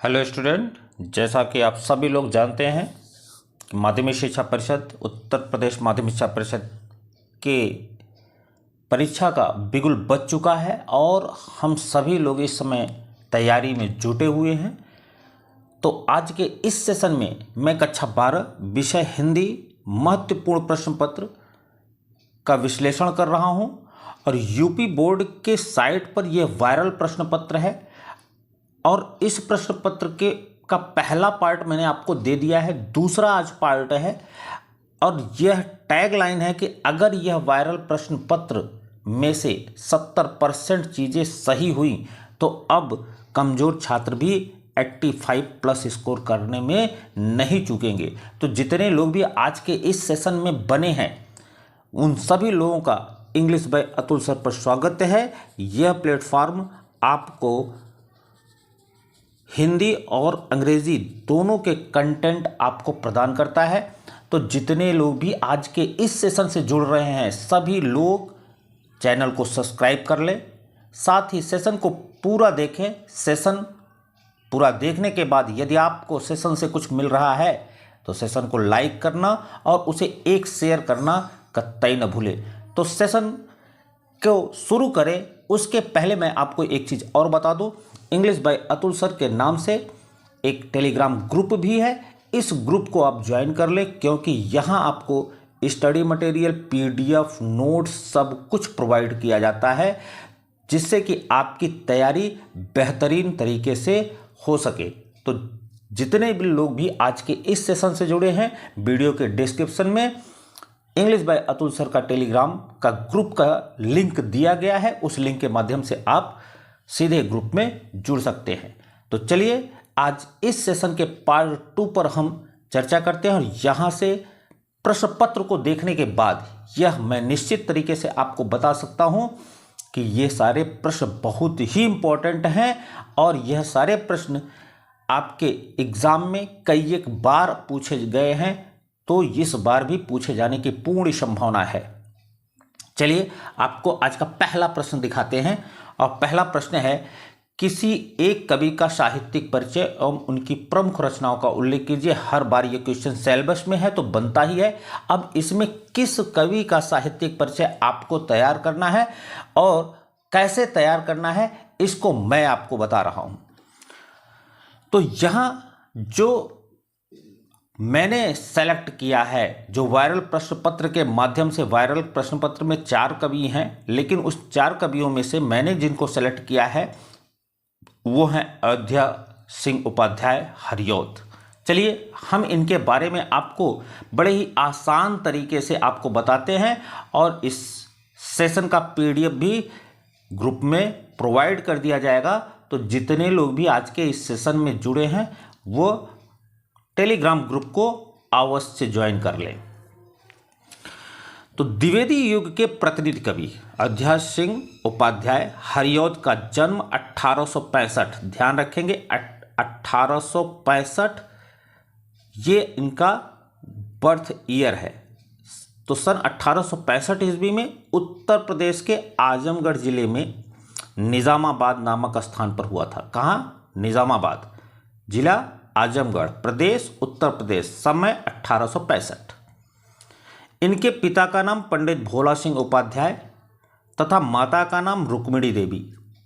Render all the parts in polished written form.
Hello student, जैसा कि आप सभी लोग जानते हैं कि माध्यमिक शिक्षा परिषद उत्तर प्रदेश माध्यमिक शिक्षा परिषद के परीक्षा का बिगुल बज चुका है और हम सभी लोग इस समय तैयारी में जुटे हुए हैं। तो आज के इस सेशन में मैं कक्षा 12 विषय हिंदी महत्वपूर्ण प्रश्न पत्र का विश्लेषण कर रहा हूं और यूपी बोर्ड के साइट पर यह वायरल प्रश्न पत्र है और इस प्रश्न पत्र का पहला पार्ट मैंने आपको दे दिया है, दूसरा आज पार्ट है और यह टैग लाइन है कि अगर यह वायरल प्रश्न पत्र में से 70% चीज़ें सही हुई तो अब कमज़ोर छात्र भी 85 प्लस स्कोर करने में नहीं चूकेंगे। तो जितने लोग भी आज के इस सेशन में बने हैं उन सभी लोगों का इंग्लिश बाय अतुल सर पर स्वागत है। यह प्लेटफॉर्म आपको हिंदी और अंग्रेजी दोनों के कंटेंट आपको प्रदान करता है। तो जितने लोग भी आज के इस सेशन से जुड़ रहे हैं सभी लोग चैनल को सब्सक्राइब कर लें, साथ ही सेशन को पूरा देखें। सेशन पूरा देखने के बाद यदि आपको सेशन से कुछ मिल रहा है तो सेशन को लाइक करना और उसे एक शेयर करना कतई न भूलें। तो सेशन को शुरू करें उसके पहले मैं आपको एक चीज़ और बता दूं, इंग्लिश बाय अतुल सर के नाम से एक टेलीग्राम ग्रुप भी है। इस ग्रुप को आप ज्वाइन कर लें क्योंकि यहाँ आपको स्टडी मटेरियल, पीडीएफ, नोट्स सब कुछ प्रोवाइड किया जाता है जिससे कि आपकी तैयारी बेहतरीन तरीके से हो सके। तो जितने भी लोग भी आज के इस सेशन से जुड़े हैं, वीडियो के डिस्क्रिप्शन में इंग्लिश बाय अतुल सर का टेलीग्राम का ग्रुप का लिंक दिया गया है, उस लिंक के माध्यम से आप सीधे ग्रुप में जुड़ सकते हैं। तो चलिए आज इस सेशन के पार्ट 2 पर हम चर्चा करते हैं और यहाँ से प्रश्न पत्र को देखने के बाद यह मैं निश्चित तरीके से आपको बता सकता हूँ कि ये सारे प्रश्न बहुत ही इम्पोर्टेंट हैं और यह सारे प्रश्न आपके एग्जाम में कई एक बार पूछे गए हैं, तो इस बार भी पूछे जाने की पूर्ण संभावना है। चलिए आपको आज का पहला प्रश्न दिखाते हैं और पहला प्रश्न है, किसी एक कवि का साहित्यिक परिचय एवं उनकी प्रमुख रचनाओं का उल्लेख कीजिए। हर बार ये क्वेश्चन सिलेबस में है तो बनता ही है। अब इसमें किस कवि का साहित्यिक परिचय आपको तैयार करना है और कैसे तैयार करना है इसको मैं आपको बता रहा हूं। तो यहां जो मैंने सेलेक्ट किया है, जो वायरल प्रश्न पत्र के माध्यम से, वायरल प्रश्न पत्र में 4 कवि हैं, लेकिन उस 4 कवियों में से मैंने जिनको सेलेक्ट किया है वो हैं अयोध्या सिंह उपाध्याय हरिऔध। चलिए हम इनके बारे में आपको बड़े ही आसान तरीके से आपको बताते हैं और इस सेशन का पीडीएफ भी ग्रुप में प्रोवाइड कर दिया जाएगा। तो जितने लोग भी आज के इस सेशन में जुड़े हैं वो टेलीग्राम ग्रुप को अवश्य ज्वाइन कर लें। तो द्विवेदी युग के प्रतिनिधि कवि अयोध्या सिंह उपाध्याय हरिऔध का जन्म 1865, ध्यान रखेंगे 1865 ये इनका बर्थ ईयर है। तो सन 1865 ईस्वी में उत्तर प्रदेश के आजमगढ़ जिले में निजामाबाद नामक स्थान पर हुआ था। कहाँ? निजामाबाद, जिला आजमगढ़, प्रदेश उत्तर प्रदेश, समय 1865। इनके पिता का नाम पंडित भोला सिंह उपाध्याय तथा माता का नाम रुक्मिणी देवी।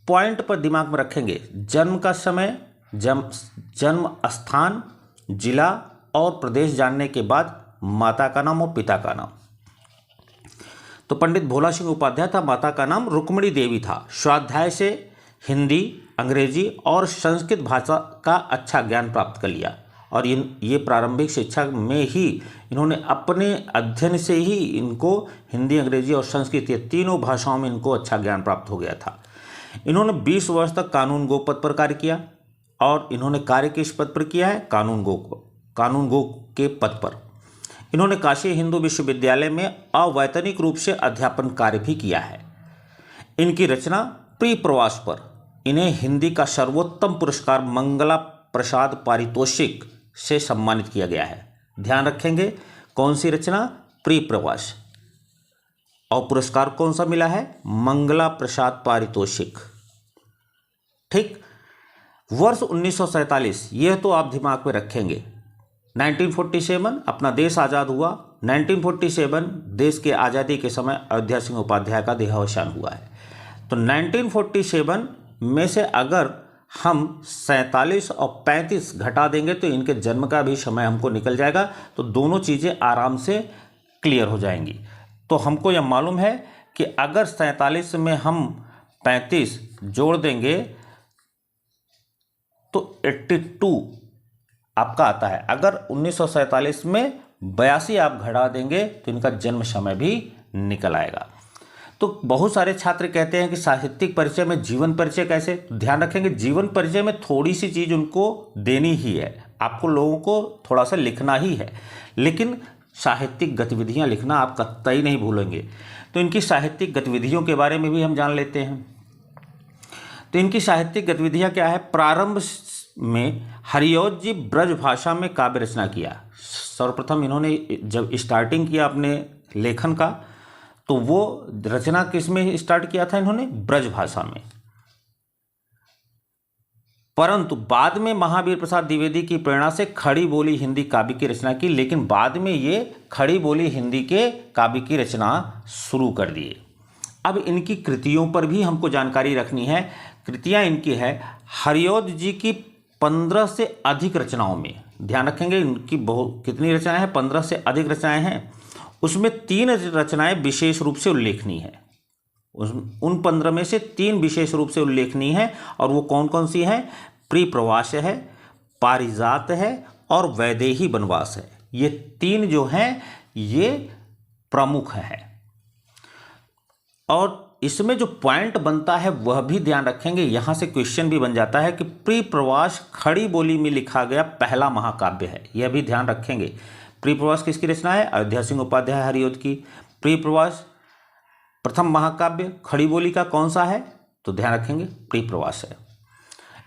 पॉइंट पर दिमाग में रखेंगे, जन्म का समय, जन्म स्थान, जिला और प्रदेश जानने के बाद माता का नाम और पिता का नाम। तो पंडित भोला सिंह उपाध्याय था, माता का नाम रुक्मिणी देवी था। स्वाध्याय से हिंदी, अंग्रेजी और संस्कृत भाषा का अच्छा ज्ञान प्राप्त कर लिया और ये प्रारंभिक शिक्षा में ही इन्होंने अपने अध्ययन से ही इनको हिंदी, अंग्रेजी और संस्कृत ये तीनों भाषाओं में इनको अच्छा ज्ञान प्राप्त हो गया था। इन्होंने 20 वर्ष तक कानून गो पद पर कार्य किया और इन्होंने कार्य किस पद पर किया है? कानून गो के पद पर। इन्होंने काशी हिंदू विश्वविद्यालय में अवैतनिक रूप से अध्यापन कार्य भी किया है। इनकी रचना प्रिय प्रवास पर इन्हें हिंदी का सर्वोत्तम पुरस्कार मंगला प्रसाद पारितोषिक से सम्मानित किया गया है। ध्यान रखेंगे कौन सी रचना? प्रिय प्रवास, और पुरस्कार कौन सा मिला है? मंगला प्रसाद पारितोषिक। ठीक। वर्ष 1947 यह तो आप दिमाग में रखेंगे। 1947 अपना देश आज़ाद हुआ। 1947 देश के आज़ादी के समय अयोध्या सिंह उपाध्याय का देहावसान हुआ है। तो 1947 में से अगर हम 47 और 35 घटा देंगे तो इनके जन्म का भी समय हमको निकल जाएगा, तो दोनों चीज़ें आराम से क्लियर हो जाएंगी। तो हमको यह मालूम है कि अगर 47 में हम 35 जोड़ देंगे तो 82 आपका आता है। अगर 1947 में 82 आप घटा देंगे तो इनका जन्म समय भी निकल आएगा। तो बहुत सारे छात्र कहते हैं कि साहित्यिक परिचय में जीवन परिचय कैसे, तो ध्यान रखेंगे जीवन परिचय में थोड़ी सी चीज़ उनको देनी ही है, आपको लोगों को थोड़ा सा लिखना ही है, लेकिन साहित्यिक गतिविधियां लिखना आप कतई नहीं भूलेंगे। तो इनकी साहित्यिक गतिविधियों के बारे में भी हम जान लेते हैं। तो इनकी साहित्यिक गतिविधियां क्या है। प्रारंभ में हरिऔध जी ब्रज भाषा में काव्य रचना किया। सर्वप्रथम इन्होंने जब स्टार्टिंग किया अपने लेखन का तो वो रचना किस में स्टार्ट किया था, इन्होंने ब्रज भाषा में। परंतु बाद में महावीर प्रसाद द्विवेदी की प्रेरणा से खड़ी बोली हिंदी काव्य की रचना की, लेकिन बाद में ये खड़ी बोली हिंदी के काव्य की रचना शुरू कर दिए। अब इनकी कृतियों पर भी हमको जानकारी रखनी है। कृतियां इनकी है हरिऔध जी की 15 से अधिक रचनाओं में, ध्यान रखेंगे इनकी बहुत कितनी रचनाएं हैं, 15 से अधिक रचनाएं हैं। उसमें 3 रचनाएं विशेष रूप से उल्लेखनीय है। उन 15 में से 3 विशेष रूप से उल्लेखनीय है, और वो कौन कौन सी हैं। प्रिय प्रवास है, पारिजात है और वैदेही वनवास है। ये 3 जो हैं ये प्रमुख हैं। और इसमें जो पॉइंट बनता है वह भी ध्यान रखेंगे, यहाँ से क्वेश्चन भी बन जाता है कि प्रिय प्रवास खड़ी बोली में लिखा गया पहला महाकाव्य है, यह भी ध्यान रखेंगे। प्रिय प्रवास किसकी रचना है, अयोध्या सिंह उपाध्याय हरिऔध की। प्रिय प्रवास प्रथम महाकाव्य खड़ी बोली का कौन सा है, तो ध्यान रखेंगे प्रिय प्रवास है।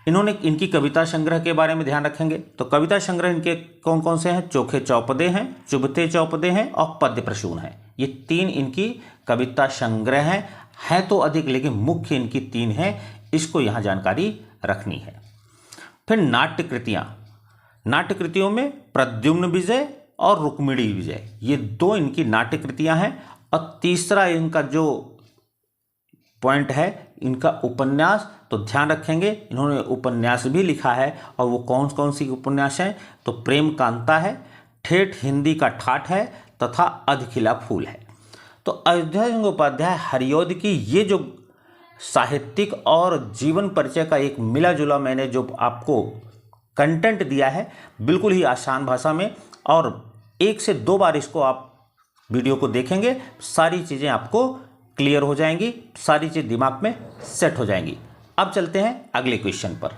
इन्होंने इनकी कविता संग्रह के बारे में ध्यान रखेंगे। तो कविता संग्रह इनके कौन कौन से हैं, चोखे चौपदे हैं, चुभते चौपदे हैं और पद्य प्रसून हैं। ये 3 इनकी कविता संग्रह हैं तो अधिक, लेकिन मुख्य इनकी 3 हैं, इसको यहाँ जानकारी रखनी है। फिर नाट्य कृतियाँ, नाट्य कृतियों में प्रद्युम्न विजय और रुक्मिणी विजय, ये 2 इनकी नाट्य कृतियाँ हैं। और तीसरा इनका जो पॉइंट है इनका उपन्यास, तो ध्यान रखेंगे इन्होंने उपन्यास भी लिखा है, और वो कौन कौन सी उपन्यास हैं, तो प्रेम कांता है, ठेठ हिंदी का ठाठ है तथा अधखिला फूल है। तो अयोध्या सिंह उपाध्याय हरिऔध की ये जो साहित्यिक और जीवन परिचय का एक मिला जुला मैंने जो आपको कंटेंट दिया है, बिल्कुल ही आसान भाषा में, और 1 से 2 बार इसको आप वीडियो को देखेंगे, सारी चीज़ें आपको क्लियर हो जाएंगी, सारी चीज़ दिमाग में सेट हो जाएंगी। अब चलते हैं अगले क्वेश्चन पर।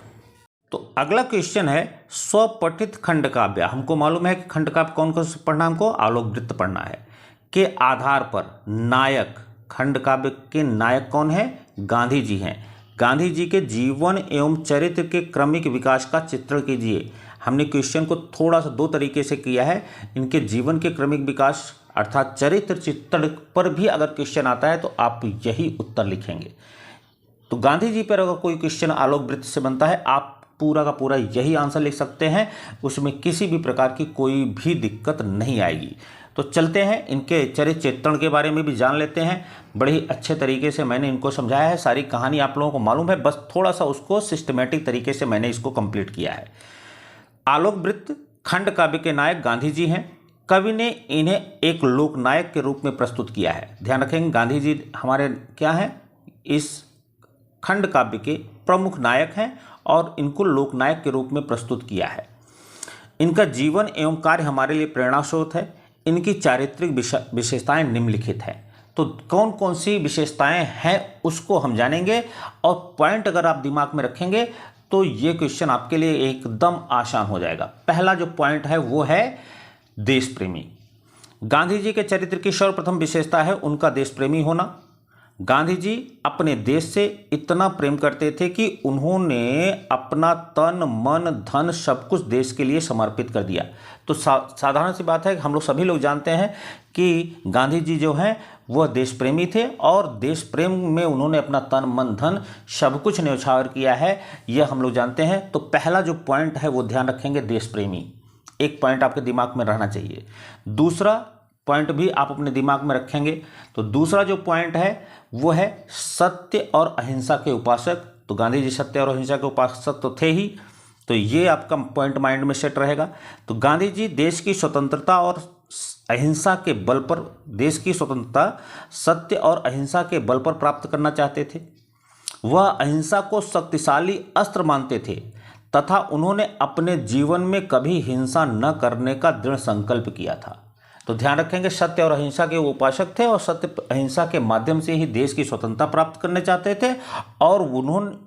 तो अगला क्वेश्चन है स्वपठित खंड काव्य। हमको मालूम है कि खंड काव्य कौन कौन से पढ़ना, हमको आलोक वृत्त पढ़ना है, के आधार पर नायक, खंड काव्य के नायक कौन है, गांधी जी हैं। गांधी जी के जीवन एवं चरित्र के क्रमिक विकास का चित्रण कीजिए। हमने क्वेश्चन को थोड़ा सा 2 तरीके से किया है। इनके जीवन के क्रमिक विकास अर्थात चरित्र चित्रण पर भी अगर क्वेश्चन आता है तो आप यही उत्तर लिखेंगे। तो गांधी जी पर अगर कोई क्वेश्चन आलोक वृत्त से बनता है, आप पूरा का पूरा यही आंसर लिख सकते हैं, उसमें किसी भी प्रकार की कोई भी दिक्कत नहीं आएगी। तो चलते हैं इनके चरित्र चित्रण के बारे में भी जान लेते हैं। बड़े ही अच्छे तरीके से मैंने इनको समझाया है, सारी कहानी आप लोगों को मालूम है, बस थोड़ा सा उसको सिस्टमेटिक तरीके से मैंने इसको कंप्लीट किया है। आलोक वृत्त खंड काव्य के नायक गांधी जी हैं। कवि ने इन्हें एक लोकनायक के रूप में प्रस्तुत किया है। ध्यान रखेंगे गांधी जी हमारे क्या हैं, इस खंड काव्य के प्रमुख नायक हैं और इनको लोकनायक के रूप में प्रस्तुत किया है। इनका जीवन एवं कार्य हमारे लिए प्रेरणा स्रोत है। इनकी चारित्रिक विशेषताएं निम्नलिखित हैं। तो कौन कौन सी विशेषताएं हैं उसको हम जानेंगे, और पॉइंट अगर आप दिमाग में रखेंगे तो ये क्वेश्चन आपके लिए एकदम आसान हो जाएगा। पहला जो पॉइंट है वो है देश प्रेमी। गांधी जी के चरित्र की सर्वप्रथम विशेषता है उनका देश प्रेमी होना। गांधी जी अपने देश से इतना प्रेम करते थे कि उन्होंने अपना तन मन धन सब कुछ देश के लिए समर्पित कर दिया। तो साधारण सी बात है कि हम लोग सभी लोग जानते हैं कि गांधी जी जो हैं वह देश प्रेमी थे और देश प्रेम में उन्होंने अपना तन मन धन सब कुछ न्यौछावर किया है, यह हम लोग जानते हैं। तो पहला जो पॉइंट है वो ध्यान रखेंगे, देश प्रेमी, एक पॉइंट आपके दिमाग में रहना चाहिए। दूसरा पॉइंट भी आप अपने दिमाग में रखेंगे। तो दूसरा जो पॉइंट है वो है सत्य और अहिंसा के उपासक। तो गांधी जी सत्य और अहिंसा के उपासक तो थे ही, तो ये आपका पॉइंट माइंड में सेट रहेगा। तो गांधी जी देश की स्वतंत्रता और अहिंसा के बल पर, देश की स्वतंत्रता सत्य और अहिंसा के बल पर प्राप्त करना चाहते थे। वह अहिंसा को शक्तिशाली अस्त्र मानते थे तथा उन्होंने अपने जीवन में कभी हिंसा न करने का दृढ़ संकल्प किया था। तो ध्यान रखेंगे, सत्य और अहिंसा के उपासक थे और सत्य अहिंसा के माध्यम से ही देश की स्वतंत्रता प्राप्त करने चाहते थे और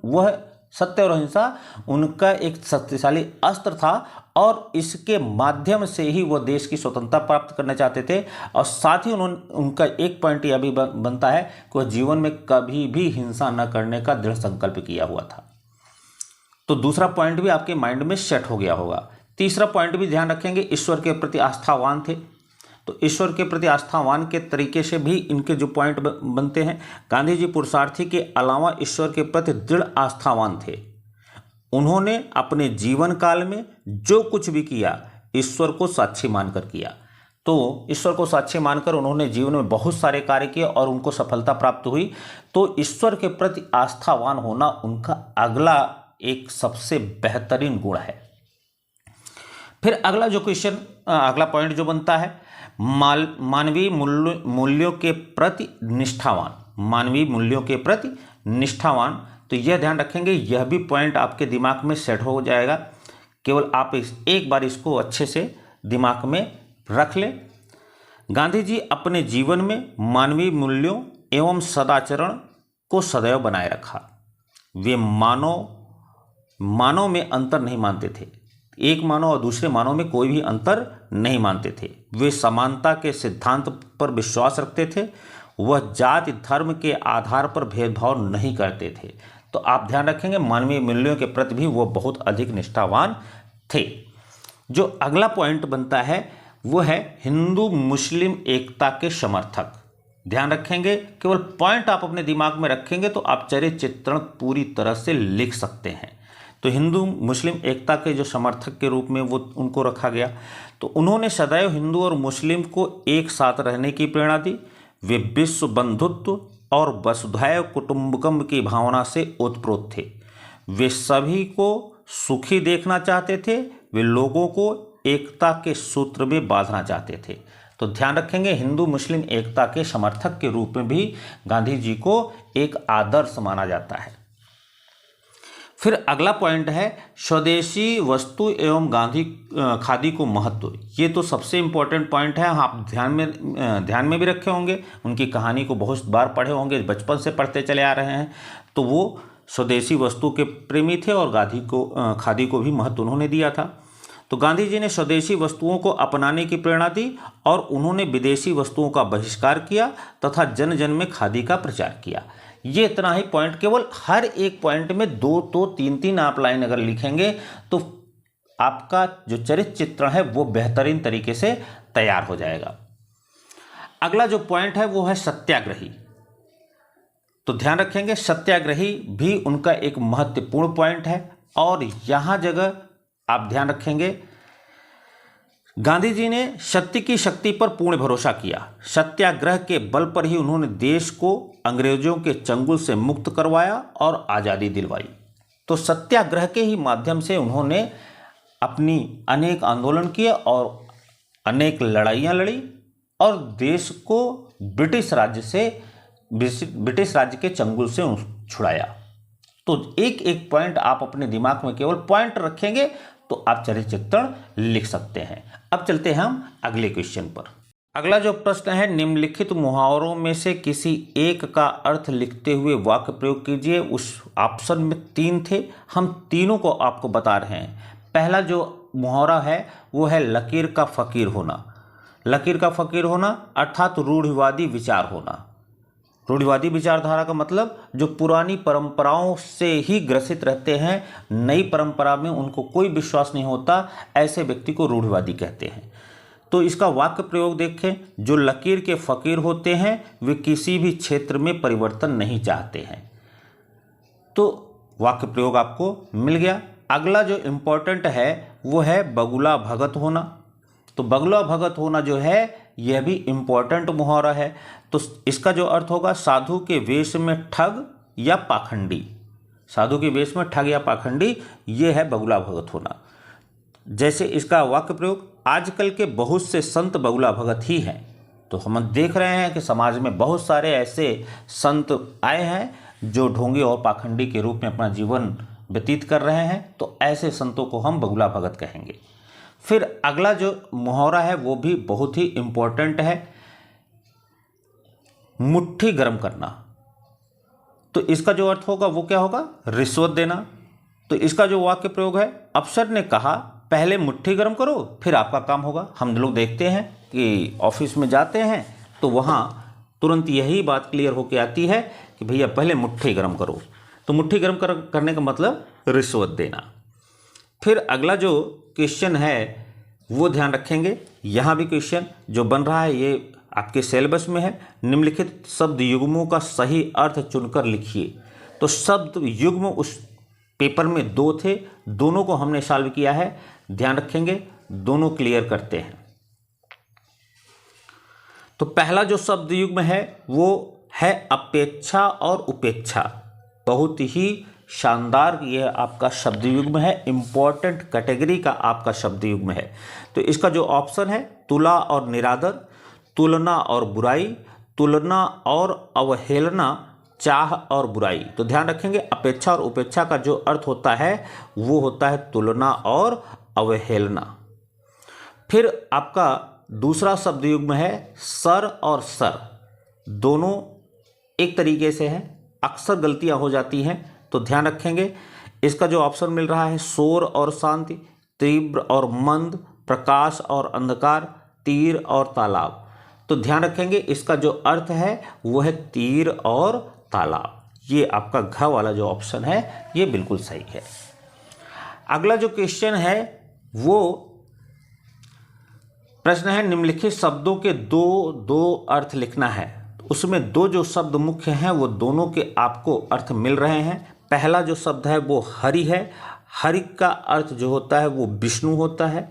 वह सत्य और अहिंसा उनका एक शक्तिशाली अस्त्र था और इसके माध्यम से ही वह देश की स्वतंत्रता प्राप्त करना चाहते थे। और साथ ही उनका एक पॉइंट यह भी बनता है कि वह जीवन में कभी भी हिंसा न करने का दृढ़ संकल्प किया हुआ था। तो दूसरा पॉइंट भी आपके माइंड में सेट हो गया होगा। तीसरा पॉइंट भी ध्यान रखेंगे, ईश्वर के प्रति आस्थावान थे। तो ईश्वर के प्रति आस्थावान के तरीके से भी इनके जो पॉइंट बनते हैं, गांधी जी पुरुषार्थी के अलावा ईश्वर के प्रति दृढ़ आस्थावान थे। उन्होंने अपने जीवन काल में जो कुछ भी किया ईश्वर को साक्षी मानकर किया। तो ईश्वर को साक्षी मानकर उन्होंने जीवन में बहुत सारे कार्य किए और उनको सफलता प्राप्त हुई। तो ईश्वर के प्रति आस्थावान होना उनका अगला एक सबसे बेहतरीन गुण है। फिर अगला जो क्वेश्चन, अगला पॉइंट जो बनता है, मानवीय मूल्यों के प्रति निष्ठावान, मानवीय मूल्यों के प्रति निष्ठावान। तो यह ध्यान रखेंगे, यह भी पॉइंट आपके दिमाग में सेट हो जाएगा। केवल आप एक बार इसको अच्छे से दिमाग में रख लें। गांधी जी अपने जीवन में मानवीय मूल्यों एवं सदाचरण को सदैव बनाए रखा। वे मानव में अंतर नहीं मानते थे, एक मानव और दूसरे मानव में कोई भी अंतर नहीं मानते थे। वे समानता के सिद्धांत पर विश्वास रखते थे। वह जाति धर्म के आधार पर भेदभाव नहीं करते थे। तो आप ध्यान रखेंगे, मानवीय मूल्यों के प्रति भी वो बहुत अधिक निष्ठावान थे। जो अगला पॉइंट बनता है वो है हिंदू मुस्लिम एकता के समर्थक। ध्यान रखेंगे, केवल पॉइंट आप अपने दिमाग में रखेंगे तो आप चरित्र चित्रण पूरी तरह से लिख सकते हैं। तो हिंदू मुस्लिम एकता के जो समर्थक के रूप में वो उनको रखा गया। तो उन्होंने सदैव हिंदू और मुस्लिम को एक साथ रहने की प्रेरणा दी। वे विश्व बंधुत्व और वसुधैव कुटुंबकम की भावना से ओतप्रोत थे। वे सभी को सुखी देखना चाहते थे। वे लोगों को एकता के सूत्र में बांधना चाहते थे। तो ध्यान रखेंगे, हिंदू मुस्लिम एकता के समर्थक के रूप में भी गांधी जी को एक आदर्श माना जाता है। फिर अगला पॉइंट है स्वदेशी वस्तु एवं खादी को महत्व। ये तो सबसे इम्पोर्टेंट पॉइंट है, आप ध्यान में भी रखे होंगे। उनकी कहानी को बहुत बार पढ़े होंगे, बचपन से पढ़ते चले आ रहे हैं। तो वो स्वदेशी वस्तु के प्रेमी थे और खादी को भी महत्व उन्होंने दिया था। तो गांधी जी ने स्वदेशी वस्तुओं को अपनाने की प्रेरणा दी और उन्होंने विदेशी वस्तुओं का बहिष्कार किया तथा जन जन में खादी का प्रचार किया। ये इतना ही पॉइंट, केवल हर एक पॉइंट में 2 तो 3 आप लाइन अगर लिखेंगे तो आपका जो चरित्र चित्रण है वो बेहतरीन तरीके से तैयार हो जाएगा। अगला जो पॉइंट है वो है सत्याग्रही। तो ध्यान रखेंगे, सत्याग्रही भी उनका एक महत्वपूर्ण पॉइंट है और यहां जगह आप ध्यान रखेंगे, गांधी जी ने सत्य की शक्ति पर पूर्ण भरोसा किया। सत्याग्रह के बल पर ही उन्होंने देश को अंग्रेजों के चंगुल से मुक्त करवाया और आज़ादी दिलवाई। तो सत्याग्रह के ही माध्यम से उन्होंने अपनी अनेक आंदोलन किए और अनेक लड़ाइयाँ लड़ी और देश को ब्रिटिश राज्य के चंगुल से छुड़ाया। तो एक एक पॉइंट आप अपने दिमाग में केवल पॉइंट रखेंगे तो आप चरित्र चित्रण लिख सकते हैं। अब चलते हैं हम अगले क्वेश्चन पर। अगला जो प्रश्न है, निम्नलिखित मुहावरों में से किसी एक का अर्थ लिखते हुए वाक्य प्रयोग कीजिए। उस ऑप्शन में 3 थे, हम तीनों को आपको बता रहे हैं। पहला जो मुहावरा है वो है लकीर का फकीर होना। लकीर का फकीर होना अर्थात रूढ़िवादी विचार होना। रूढ़िवादी विचारधारा का मतलब जो पुरानी परंपराओं से ही ग्रसित रहते हैं, नई परंपरा में उनको कोई विश्वास नहीं होता, ऐसे व्यक्ति को रूढ़िवादी कहते हैं। तो इसका वाक्य प्रयोग देखें, जो लकीर के फकीर होते हैं वे किसी भी क्षेत्र में परिवर्तन नहीं चाहते हैं। तो वाक्य प्रयोग आपको मिल गया। अगला जो इम्पोर्टेंट है वो है बगुला भगत होना। तो बगुला भगत होना जो है यह भी इम्पोर्टेंट मुहावरा है। तो इसका जो अर्थ होगा, साधु के वेश में ठग या पाखंडी। साधु के वेश में ठग या पाखंडी, ये है बगुला भगत होना। जैसे इसका वाक्य प्रयोग, आजकल के बहुत से संत बगुला भगत ही हैं। तो हम देख रहे हैं कि समाज में बहुत सारे ऐसे संत आए हैं जो ढोंगी और पाखंडी के रूप में अपना जीवन व्यतीत कर रहे हैं। तो ऐसे संतों को हम बगुला भगत कहेंगे। फिर अगला जो मुहावरा है वो भी बहुत ही इम्पोर्टेंट है, मुट्ठी गर्म करना। तो इसका जो अर्थ होगा वो क्या होगा, रिश्वत देना। तो इसका जो वाक्य प्रयोग है, अफसर ने कहा पहले मुट्ठी गर्म करो फिर आपका काम होगा। हम लोग देखते हैं कि ऑफिस में जाते हैं तो वहाँ तुरंत यही बात क्लियर होकर आती है कि भैया पहले मुट्ठी गर्म करो। तो मुट्ठी गर्म करने का मतलब रिश्वत देना। फिर अगला जो क्वेश्चन है वो ध्यान रखेंगे, यहाँ भी क्वेश्चन जो बन रहा है ये आपके सिलेबस में है। निम्नलिखित शब्द युग्मों का सही अर्थ चुनकर लिखिए। तो शब्द युग्म उस पेपर में 2 थे, दोनों को हमने सॉल्व किया है। ध्यान रखेंगे, दोनों क्लियर करते हैं। तो पहला जो शब्द युग्म है वो है अपेक्षा और उपेक्षा। बहुत ही शानदार यह आपका शब्द युग्म है, इंपॉर्टेंट कैटेगरी का आपका शब्द युग्म है। तो इसका जो ऑप्शन है, तुला और निरादर, तुलना और बुराई, तुलना और अवहेलना, चाह और बुराई। तो ध्यान रखेंगे, अपेक्षा और उपेक्षा का जो अर्थ होता है वो होता है तुलना और अवहेलना। फिर आपका दूसरा शब्द युग्म है सर और सर, दोनों एक तरीके से हैं, अक्सर गलतियां हो जाती हैं। तो ध्यान रखेंगे, इसका जो ऑप्शन मिल रहा है शोर और शांति, तीव्र और मंद, प्रकाश और अंधकार, तीर और तालाब। तो ध्यान रखेंगे, इसका जो अर्थ है वो है तीर और तालाब। ये आपका घ वाला जो ऑप्शन है ये बिल्कुल सही है। अगला जो क्वेश्चन है वो प्रश्न है, निम्नलिखित शब्दों के दो अर्थ लिखना है। उसमें 2 जो शब्द मुख्य हैं वो दोनों के आपको अर्थ मिल रहे हैं। पहला जो शब्द है वो हरि है। हरि का अर्थ जो होता है वो विष्णु होता है,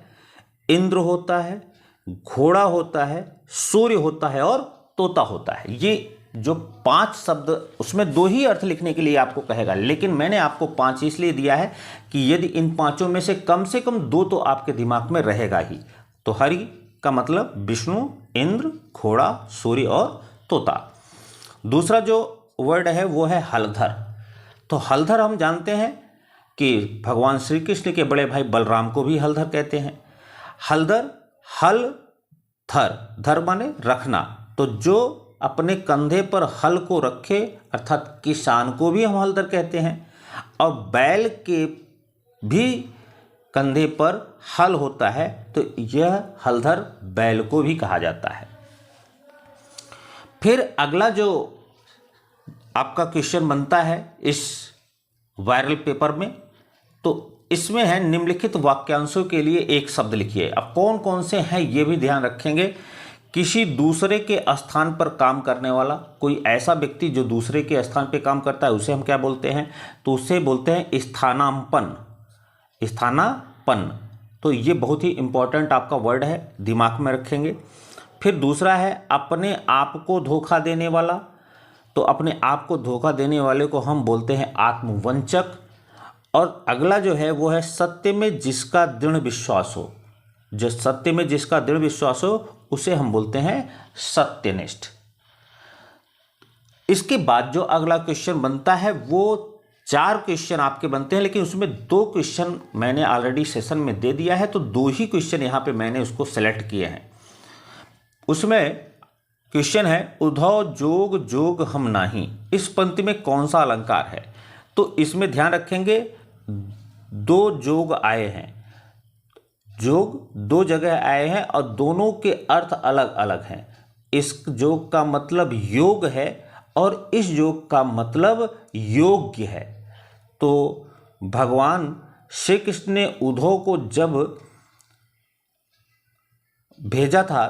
इंद्र होता है, घोड़ा होता है, सूर्य होता है और तोता होता है। ये जो 5 शब्द, उसमें 2 ही अर्थ लिखने के लिए आपको कहेगा, लेकिन मैंने आपको 5 इसलिए दिया है कि यदि इन 5 में से कम 2 तो आपके दिमाग में रहेगा ही। तो हरि का मतलब विष्णु, इंद्र, घोड़ा, सूर्य और तोता। दूसरा जो वर्ड है वो है हलधर। तो हलधर हम जानते हैं कि भगवान श्री कृष्ण के बड़े भाई बलराम को भी हलधर कहते हैं। हलधर, हल धर, धर माने रखना। तो जो अपने कंधे पर हल को रखे अर्थात किसान को भी हम हलधर कहते हैं। और बैल के भी कंधे पर हल होता है तो यह हलधर बैल को भी कहा जाता है। फिर अगला जो आपका क्वेश्चन बनता है इस वायरल पेपर में, तो इसमें है निम्नलिखित वाक्यांशों के लिए एक शब्द लिखिए। अब कौन कौन से हैं ये भी ध्यान रखेंगे। किसी दूसरे के स्थान पर काम करने वाला, कोई ऐसा व्यक्ति जो दूसरे के स्थान पर काम करता है उसे हम क्या बोलते हैं, तो उसे बोलते हैं स्थानापन्न। स्थानापन्न, तो ये बहुत ही इंपॉर्टेंट आपका वर्ड है, दिमाग में रखेंगे। फिर दूसरा है अपने आप को धोखा देने वाला। तो अपने आप को धोखा देने वाले को हम बोलते हैं आत्मवंचक। और अगला जो है वो है सत्य में जिसका दृढ़ विश्वास हो। जो सत्य में जिसका दृढ़ विश्वास हो उसे हम बोलते हैं सत्यनिष्ठ। इसके बाद जो अगला क्वेश्चन बनता है वो 4 क्वेश्चन आपके बनते हैं, लेकिन उसमें 2 क्वेश्चन मैंने ऑलरेडी सेशन में दे दिया है, तो 2 ही क्वेश्चन यहाँ पे मैंने उसको सेलेक्ट किए हैं। उसमें क्वेश्चन है उद्धव जोग जोग हम नाही, इस पंक्ति में कौन सा अलंकार है। तो इसमें ध्यान रखेंगे 2 जोग आए हैं, जोग 2 जगह आए हैं और दोनों के अर्थ अलग अलग हैं। इस जोग का मतलब योग है और इस योग का मतलब योग्य है। तो भगवान श्री कृष्ण ने उद्धव को जब भेजा था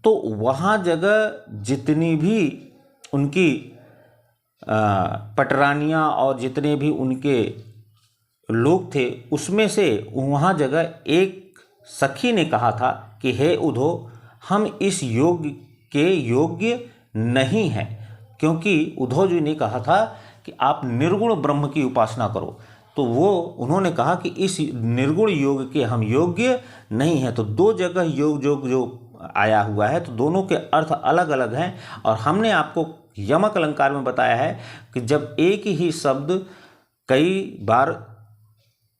तो वहाँ जगह जितनी भी उनकी पटरानियाँ और जितने भी उनके लोग थे, उसमें से वहाँ जगह एक सखी ने कहा था कि हे उद्धव, हम इस योग के योग्य नहीं हैं, क्योंकि उद्धव जी ने कहा था कि आप निर्गुण ब्रह्म की उपासना करो। तो उन्होंने कहा कि इस निर्गुण योग के हम योग्य नहीं हैं। तो दो जगह योग जो आया हुआ है, तो दोनों के अर्थ अलग अलग हैं। और हमने आपको यमक अलंकार में बताया है कि जब एक ही शब्द कई बार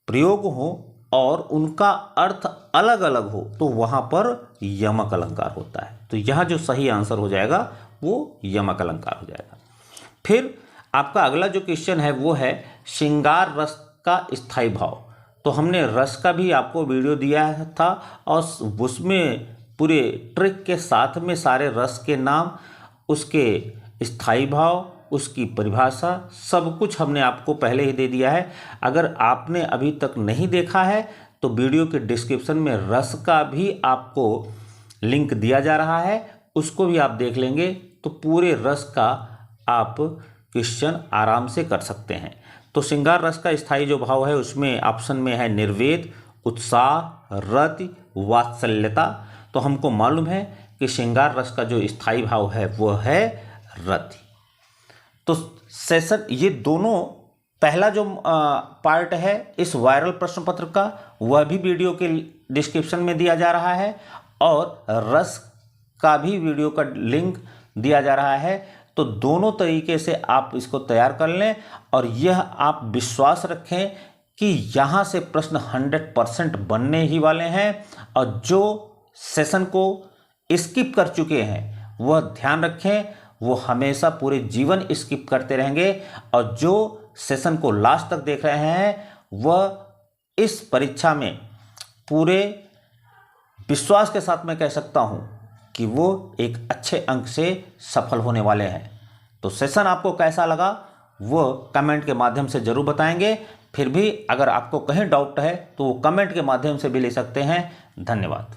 प्रयोग हो और उनका अर्थ अलग अलग हो तो वहाँ पर यमक अलंकार होता है। तो यहाँ जो सही आंसर हो जाएगा वो यमक अलंकार हो जाएगा। फिर आपका अगला जो क्वेश्चन है वो है श्रृंगार रस का स्थायी भाव। तो हमने रस का भी आपको वीडियो दिया था और उसमें पूरे ट्रिक के साथ में सारे रस के नाम, उसके स्थायी भाव, उसकी परिभाषा, सब कुछ हमने आपको पहले ही दे दिया है। अगर आपने अभी तक नहीं देखा है तो वीडियो के डिस्क्रिप्शन में रस का भी आपको लिंक दिया जा रहा है, उसको भी आप देख लेंगे तो पूरे रस का आप क्वेश्चन आराम से कर सकते हैं। तो श्रृंगार रस का स्थायी जो भाव है उसमें ऑप्शन में है निर्वेद, उत्साह, रति, वात्सल्यता। तो हमको मालूम है कि श्रृंगार रस का जो स्थायी भाव है वो है रति। तो सेशन ये दोनों, पहला जो पार्ट है इस वायरल प्रश्न पत्र का वह भी वीडियो के डिस्क्रिप्शन में दिया जा रहा है और रस का भी वीडियो का लिंक दिया जा रहा है। तो दोनों तरीके से आप इसको तैयार कर लें और यह आप विश्वास रखें कि यहाँ से प्रश्न 100% बनने ही वाले हैं। और जो सेशन को स्किप कर चुके हैं वह ध्यान रखें, वो हमेशा पूरे जीवन स्किप करते रहेंगे। और जो सेशन को लास्ट तक देख रहे हैं वह इस परीक्षा में पूरे विश्वास के साथ मैं कह सकता हूं कि वो एक अच्छे अंक से सफल होने वाले हैं। तो सेशन आपको कैसा लगा वो कमेंट के माध्यम से ज़रूर बताएंगे। फिर भी अगर आपको कहीं डाउट है तो वो कमेंट के माध्यम से भी ले सकते हैं। धन्यवाद।